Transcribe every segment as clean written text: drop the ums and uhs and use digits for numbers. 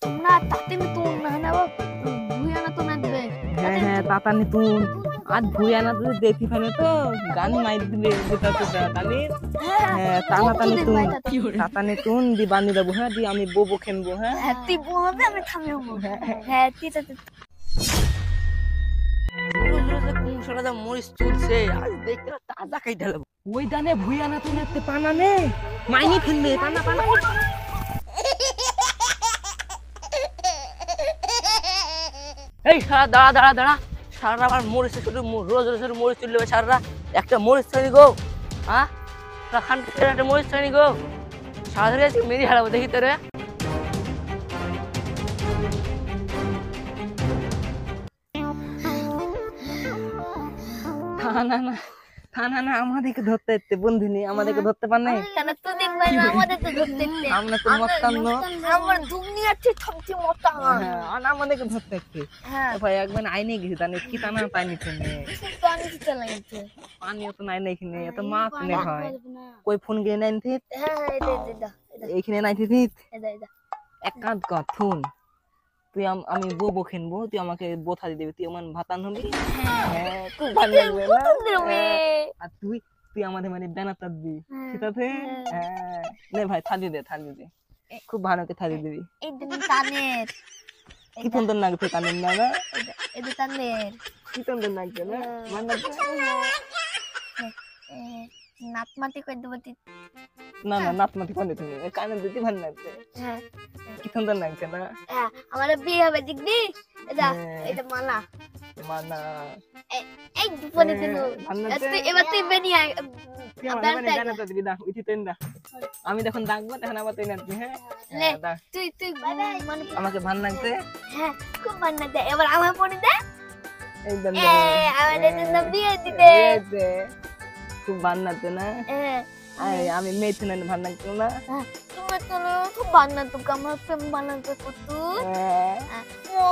তোমরা তাতে নতুন না না ভুইয়া তো না দিবে হ্যাঁ হ্যাঁ তাতা নতুন আজ ভুইয়া না তো দেখি ফানে তো গান মাই দিবে যেটা তো তালি হ্যাঁ তাতা নতুন দি বানি দেবো হ্যাঁ দি আমি বোবো খেলবো হ্যাঁ হ্যাঁ তুই বলবে আমি থামিও হ্যাঁ তুই তো কুমড়া মরিচ তুলছে আজ দেখতে তাজা খাই ঢালবো ওই দানে ভুইয়া না তো নাতে পানা নে মাইনি ফেলবে পানা পানা এই সারা দাঁড়া সারা আবার মরিচ শুধু রোজ রোজ মরিচ তুলবে সারা একটা মরিচ ছাড়ি গো হ্যাঁ খান একটা মরিচ ছাড়ি গো সারা ধরে আজকে মেরি হারাবো দেখি তোরে না না আমাদেরকে ধরতে ইচ্ছে বন্ধু নেই আমাদেরকে ধরতে পার নাই কেন তুই দেখবে না আমাদের তো ধরতে ইচ্ছে আমরা তো মস্তান ন আমার দুনিয়ার চেয়ে সবচেয়ে মোটা হ্যাঁ আমাদেরকে ধরতে ইচ্ছে হ্যাঁ ভাই একবার আইনে গেছি জানি কি টানা পানি খেনে পানি দিতে লাগিছে পানিও তো নাই নাই কিনে এত মাছ নে ভাই কই ফোন গিয়ে নাই থিত হ্যাঁ এটা এইখানে নাই থিত এটা এক কাজ কর ফোন তুই আমি বো খেনবো তুই আমাকে বোথা দিয়ে দিবি তুই আমার ভাতান হবি হ্যাঁ খুব ভালো লাগবে না আর তুই তুই আমাদের মানে বেনাতা দিবি ঠিক আছে হ্যাঁ নে ভাই থালি দে খুব ভালো করে থালি দিবি এই দিন কানের কি সুন্দর লাগছে কানের না না এই কানের কি সুন্দর লাগছে না মানে নাতমাটি কই দেব না নাতমাটি কোন তুমি কানের দিতে ভালো লাগছে হ্যাঁ কি সুন্দর লাগছে না হ্যাঁ আমাদের বিয়ে হবে দেখবি এটা মালা মানা এই দুপুরে দিন তুই এবার তুই বেনি আয় আমি যখন ডাকবো তখন আবার তুই নাচবি হ্যাঁ তুই আমাকে ভালো লাগছে হ্যাঁ খুব ভালো লাগছে এবার আমার পরে দে একদম আমাদের জন্য বিয়ে দিতে খুব ভালো লাগছে না আমি মেয়ে ছিলেন ভালো লাগতো না তোমার তো খুব বানাতো আমার প্রেম বানাতে কত ও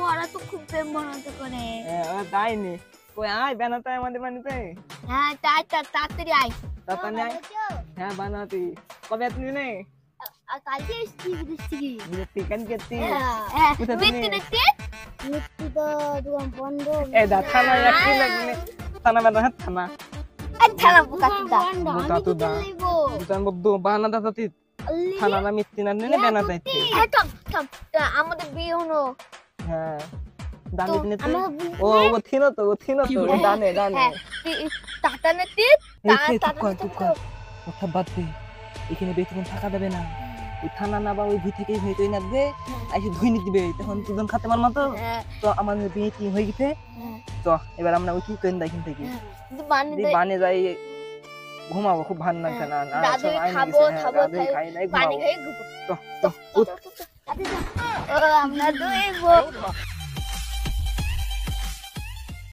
ওরা তো খুব প্রেম বানাতে করে তাই নি কই আয় বানাতে আমাদের বানাতে হ্যাঁ তাড়াতাড়ি আয় তাড়াতাড়ি আয় হ্যাঁ বানাতে কবে তুমি নে কালকে এসেছি চিকেন কেতি মিষ্টি তো দোকান বন্ধ এই দা থানা একটি লাগলে থানা বানা থানা থানা বুকা তো দা দুটান বদ্দু বানা দাতাতি থানা না মিষ্টি না নে বানা যাইতে থাম আমাদের বিয়ে হলো হ্যাঁ দানি দিনে ও থিনো তো দানে টাটা নে কথা বাদ দে এখানে বেতন থাকা দেবে না ওই থানা না বা ওই ভুই থেকেই ভুই তুই নাচবে আইসে ধুই নি দিবে তখন দুজন খাতে পারবো তো আমাদের বিয়ে কি হয়ে গেছে তো এবার আমরা উঠি কইন দেখেন থেকে বানে যাই ঘুমাবো খুব ভালো লাগছে না খাই নাই ঘুমাবো তো আমরা দুই